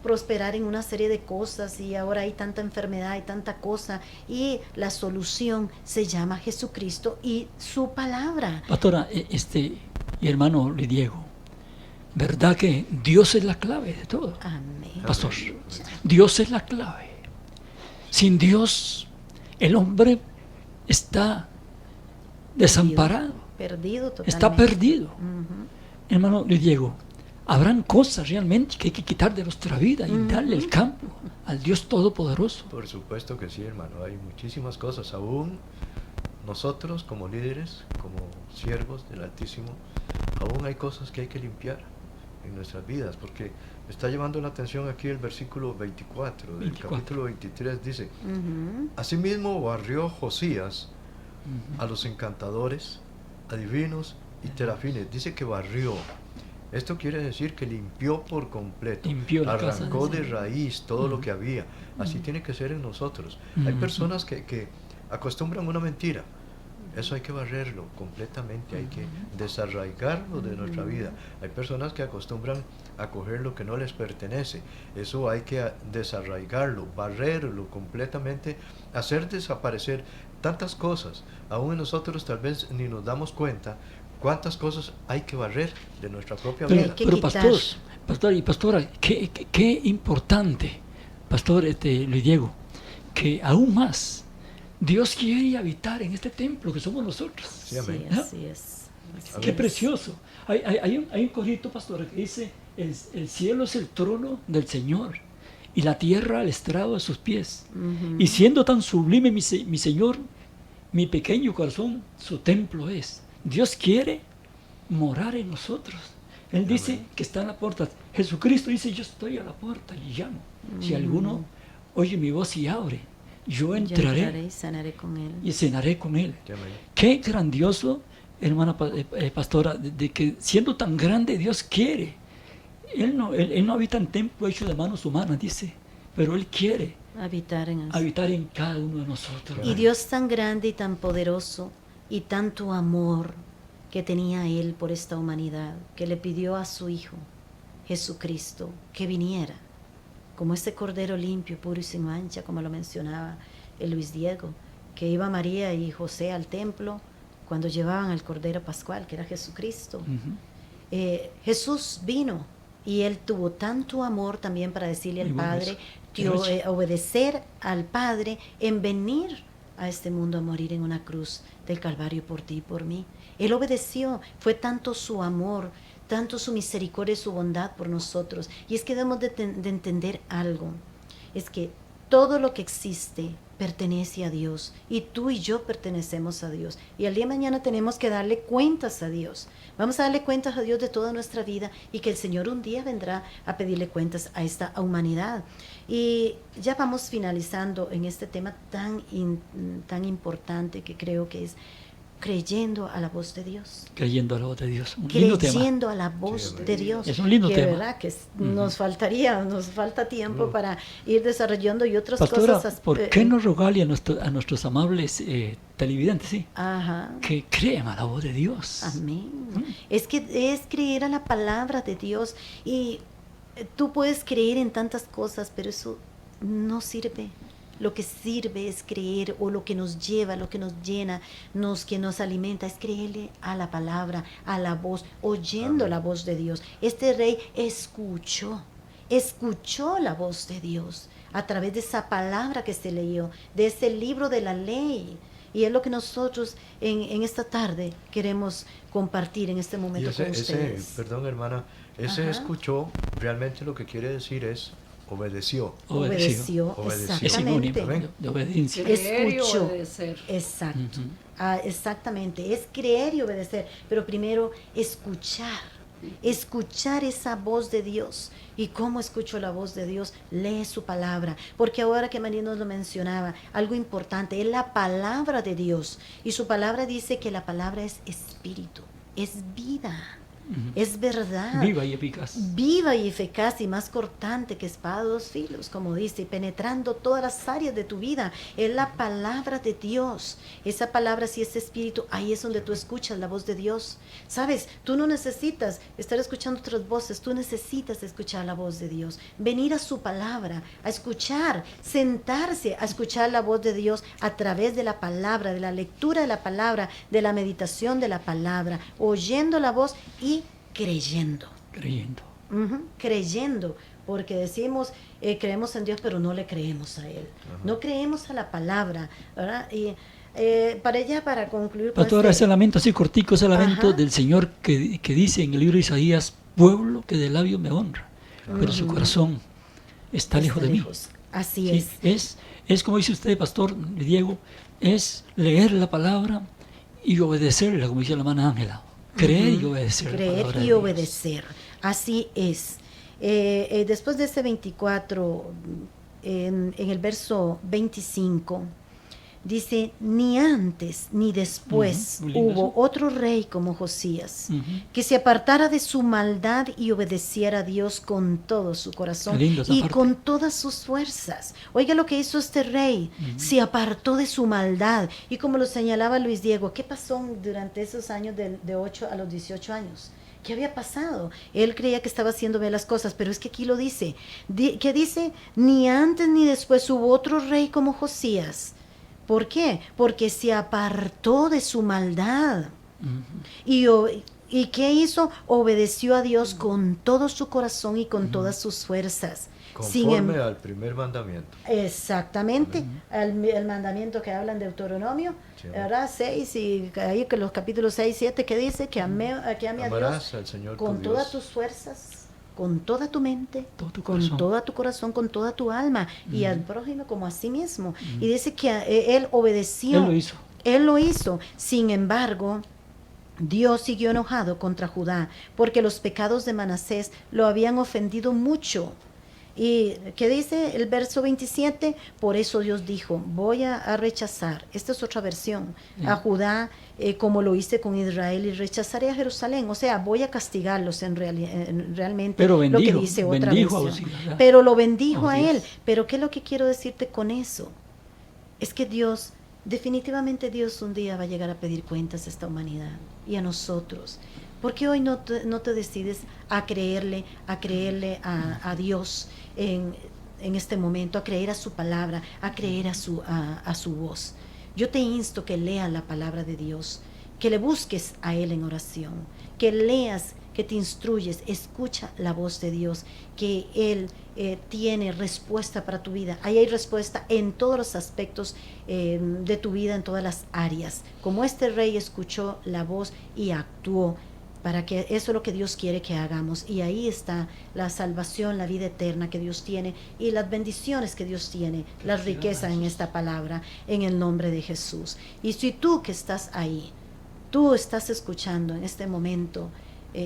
S2: prosperar en una serie de cosas y ahora hay tanta enfermedad, hay tanta cosa, y la solución se llama Jesucristo y su palabra.
S3: Pastora, y hermano Lidiego, ¿verdad que Dios es la clave de todo?
S2: Amén.
S3: Pastor, Dios es la clave. Sin Dios, el hombre está desamparado,
S2: Perdido totalmente.
S3: está perdido.
S2: Ujú.
S3: Hermano Lidiego, habrán cosas realmente que hay que quitar de nuestra vida y darle el campo al Dios Todopoderoso.
S4: Por supuesto que sí, hermano. Hay muchísimas cosas. Aún nosotros como líderes, como siervos del Altísimo, aún hay cosas que hay que limpiar en nuestras vidas, porque me está llevando la atención aquí el versículo 24 del capítulo 23. Dice, asimismo barrió Josías a los encantadores, adivinos y terafines. Dice que barrió. Esto quiere decir que limpió por completo,
S3: Limpió la casa
S4: arrancó
S3: del
S4: de
S3: Señor.
S4: raíz todo lo que había. Así tiene que ser en nosotros. Hay personas que acostumbran una mentira. Eso hay que barrerlo completamente, hay que desarraigarlo de nuestra vida. Hay personas que acostumbran a coger lo que no les pertenece. Eso hay que desarraigarlo, barrerlo completamente, hacer desaparecer tantas cosas. Aún en nosotros tal vez ni nos damos cuenta cuántas cosas hay que barrer de nuestra propia
S2: Pero
S4: vida.
S2: hay que
S3: Pero
S2: quitar.
S3: pastor y pastora, qué importante, pastor Luis Diego, que aún más Dios quiere habitar en este templo que somos nosotros.
S4: Sí, amén.
S2: Sí, así es. Así
S3: Qué
S2: es.
S3: precioso. Hay un corito, pastor, que dice, el cielo es el trono del Señor y la tierra el estrado de sus pies. Y siendo tan sublime mi Señor, mi pequeño corazón, su templo es. Dios quiere morar en nosotros. Él dice que está en la puerta. Jesucristo dice, yo estoy a la puerta y llamo. Si alguno oye mi voz y abre, yo entraré
S2: y cenaré con él.
S3: y cenaré con él.
S4: Sí, amén.
S3: Qué grandioso, hermana pastora, de que siendo tan grande Dios quiere. Él no habita en templo hecho de manos humanas, dice, pero Él quiere
S2: Habitar en él.
S3: habitar en cada uno de nosotros.
S2: Y Dios tan grande y tan poderoso y tanto amor que tenía Él por esta humanidad, que le pidió a su Hijo, Jesucristo, que viniera como ese cordero limpio, puro y sin mancha, como lo mencionaba el Luis Diego, que iba María y José al templo cuando llevaban al Cordero Pascual, que era Jesucristo.
S3: Ujú.
S2: Jesús vino y Él tuvo tanto amor también para decirle al
S3: Muy bueno
S2: Padre,
S3: eso. Qué noche.
S2: obedecer al Padre en venir a este mundo a morir en una cruz del Calvario por ti y por mí. Él obedeció, fue tanto su amor, tanto su misericordia y su bondad por nosotros. Y es que debemos de entender algo, es que todo lo que existe pertenece a Dios y tú y yo pertenecemos a Dios, y al día de mañana tenemos que darle cuentas a Dios. Vamos a darle cuentas a Dios de toda nuestra vida, y que el Señor un día vendrá a pedirle cuentas a esta humanidad. Y ya vamos finalizando en este tema tan importante, que creo que es creyendo a la voz de Dios.
S3: Creyendo a la voz de Dios. Un lindo tema.
S2: Creyendo a la voz
S4: Sí,
S2: de Dios.
S3: Es un lindo
S2: que
S3: tema.
S2: verdad que
S3: Ujú.
S2: nos falta tiempo para ir desarrollando y otras
S3: Pastora,
S2: cosas.
S3: ¿por qué no rogarle a nuestros amables televidentes, sí,
S2: Ajá.
S3: que crean a la voz de Dios?
S2: Amén. Es que es creer a la palabra de Dios, y tú puedes creer en tantas cosas, pero eso no sirve. Lo que sirve es creer, o lo que nos lleva, lo que nos llena, que nos alimenta, es creerle a la palabra, a la voz, oyendo la voz de Dios. Este rey escuchó la voz de Dios a través de esa palabra que se leyó, de ese libro de la ley. Y es lo que nosotros en esta tarde queremos compartir en este
S4: Y
S2: momento con ustedes.
S4: perdón hermana, ese
S2: Ajá.
S4: escuchó, realmente lo que quiere decir es obedeció.
S2: Obedeció,
S4: Obedeció.
S3: Es sinónimo
S2: exactamente.
S3: de obediencia.
S5: Creer y
S2: Escuchó.
S5: obedecer.
S2: Exacto.
S3: Ujú.
S2: Exactamente, es creer y obedecer, pero primero escuchar esa voz de Dios. ¿Y cómo escucho la voz de Dios? Lee su palabra, porque ahora que María nos lo mencionaba, algo importante, es la palabra de Dios, y su palabra dice que la palabra es espíritu, es vida.
S3: Ujú.
S2: Es verdad.
S3: Viva y eficaz.
S2: Viva y eficaz y más cortante que espada de 2 filos, como dice, y penetrando todas las áreas de tu vida. Es la palabra de Dios. Esa palabra, si es espíritu, ahí es donde tú escuchas la voz de Dios. Sabes, tú no necesitas estar escuchando otras voces, tú necesitas escuchar la voz de Dios. Venir a su palabra, a escuchar, sentarse a escuchar la voz de Dios a través de la palabra, de la lectura de la palabra, de la meditación de la palabra, oyendo la voz y creyendo. Creyendo, porque decimos, creemos en Dios, pero no le creemos a Él. No creemos a la palabra, ¿verdad? Y para concluir con
S3: Pastora, ese lamento así cortico, ese lamento
S2: Ajá.
S3: del Señor que dice en el libro de Isaías: pueblo que de labio me honra, pero su corazón está lejos de mí.
S2: lejos. Así
S3: Sí, es como dice usted, Pastor Diego, es leer la palabra y obedecerla, como dice la hermana Ángela. Creer y obedecer. la
S2: Creer
S3: palabra de
S2: y
S3: Dios.
S2: obedecer. Así es. Después de ese 24, en el verso 25, dice, ni antes ni después
S3: Muy lindo
S2: hubo
S3: eso.
S2: otro rey como Josías,
S3: Ujú.
S2: que se apartara de su maldad y obedeciera a Dios con todo su corazón
S3: Qué lindo esa
S2: y
S3: parte.
S2: con todas sus fuerzas. Oiga lo que hizo este rey, se apartó de su maldad. Y como lo señalaba Luis Diego, ¿qué pasó durante esos años de 8 a los 18 años? ¿Qué había pasado? Él creía que estaba haciendo bien las cosas, pero es que aquí lo dice. ¿Qué dice? Ni antes ni después hubo otro rey como Josías. ¿Por qué? Porque se apartó de su maldad. ¿Y qué hizo? Obedeció a Dios con todo su corazón y con todas sus fuerzas.
S4: Conforme al primer mandamiento.
S2: Exactamente, el mandamiento que habla en Deuteronomio,
S4: Sí.
S2: ¿verdad? 6, y ahí que los capítulos 6 y 7 que dice que ame a Dios
S4: Amarás al Señor tu
S2: con
S4: Dios.
S2: todas tus fuerzas, con toda tu mente,
S3: Todo tu
S2: con
S3: corazón.
S2: todo tu corazón, con toda tu alma, y al prójimo como a sí mismo. Y dice que él obedeció.
S3: Él lo hizo.
S2: Él lo hizo. Sin embargo, Dios siguió enojado contra Judá, porque los pecados de Manasés lo habían ofendido mucho. ¿Y qué dice el verso 27? Por eso Dios dijo, voy a rechazar, esta es otra versión, a Judá como lo hice con Israel, y rechazaré a Jerusalén. O sea, voy a castigarlos realmente.
S3: Pero
S2: lo que
S3: bendijo,
S2: dice otra
S3: bendijo a
S2: versión.
S3: Osías, ¿verdad?
S2: Pero lo bendijo a
S3: Osías.
S2: él. Pero ¿qué es lo que quiero decirte con eso? Es que Dios, definitivamente Dios un día va a llegar a pedir cuentas a esta humanidad y a nosotros. ¿Por qué hoy no te decides a creerle a Dios en este momento, a creer a su palabra, a creer a su voz? Yo te insto que leas la palabra de Dios, que le busques a Él en oración, que leas, que te instruyes, escucha la voz de Dios, que Él tiene respuesta para tu vida. Ahí hay respuesta en todos los aspectos de tu vida, en todas las áreas. Como este rey escuchó la voz y actuó, para que eso es lo que Dios quiere que hagamos. Y ahí está la salvación, la vida eterna que Dios tiene y las bendiciones que Dios tiene, las riquezas en esta palabra, en el nombre de Jesús. Y si tú que estás ahí, tú estás escuchando en este momento,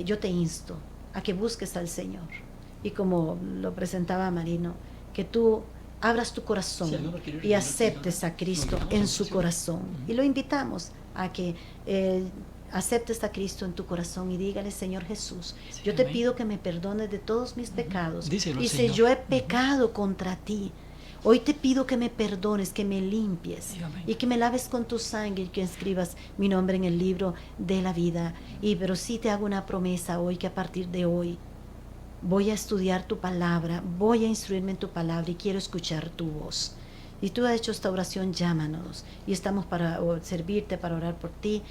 S2: yo te insto a que busques al Señor. Y como lo presentaba Marino, que tú abras tu corazón y aceptes a Cristo en su corazón. Y lo invitamos a que aceptes a Cristo en tu corazón y dígale: Señor Jesús, yo te pido que me perdones de todos mis pecados.
S3: Díselo,
S2: Dice:
S3: Señor.
S2: yo he pecado contra ti. Hoy te pido que me perdones, que me limpies y que me laves con tu sangre y que escribas mi nombre en el libro de la vida. Pero sí te hago una promesa hoy, que a partir de hoy voy a estudiar tu palabra, voy a instruirme en tu palabra y quiero escuchar tu voz. Y tú has hecho esta oración, llámanos y estamos para servirte, para orar por ti,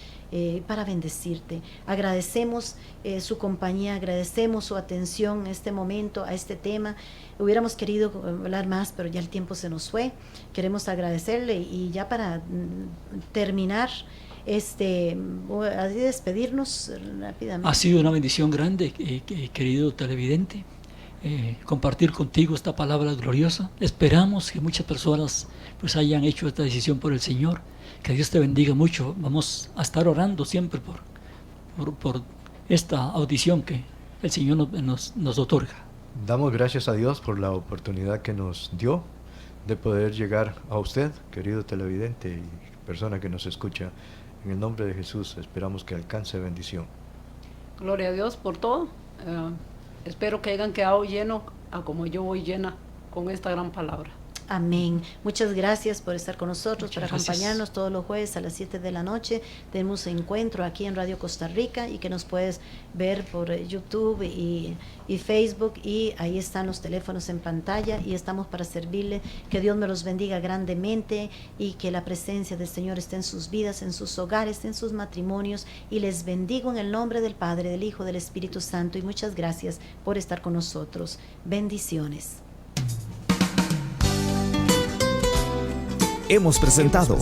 S2: para bendecirte. Agradecemos su compañía, agradecemos su atención en este momento a este tema. Hubiéramos querido hablar más, pero ya el tiempo se nos fue. Queremos agradecerle y ya para terminar, así despedirnos rápidamente.
S3: Ha sido una bendición grande, querido televidente, compartir contigo esta palabra gloriosa. Esperamos que muchas personas pues hayan hecho esta decisión por el Señor. Que Dios te bendiga mucho. Vamos a estar orando siempre por esta audición que el Señor nos otorga.
S4: Damos gracias a Dios por la oportunidad que nos dio de poder llegar a usted, querido televidente y persona que nos escucha. En el nombre de Jesús esperamos que alcance bendición.
S5: Gloria a Dios por todo. Espero que hayan quedado llenos a como yo voy llena con esta gran palabra.
S2: Amén. Muchas gracias por estar con nosotros,
S3: Muchas
S2: por acompañarnos todos los jueves a las 7 de la noche. Tenemos encuentro aquí en Radio Costa Rica y que nos puedes ver por YouTube y Facebook, y ahí están los teléfonos en pantalla y estamos para servirle. Que Dios me los bendiga grandemente y que la presencia del Señor esté en sus vidas, en sus hogares, en sus matrimonios, y les bendigo en el nombre del Padre, del Hijo, del Espíritu Santo, y muchas gracias por estar con nosotros. Bendiciones.
S1: Hemos presentado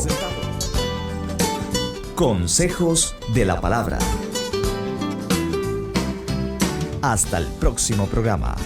S1: Consejos de la Palabra. Hasta el próximo programa.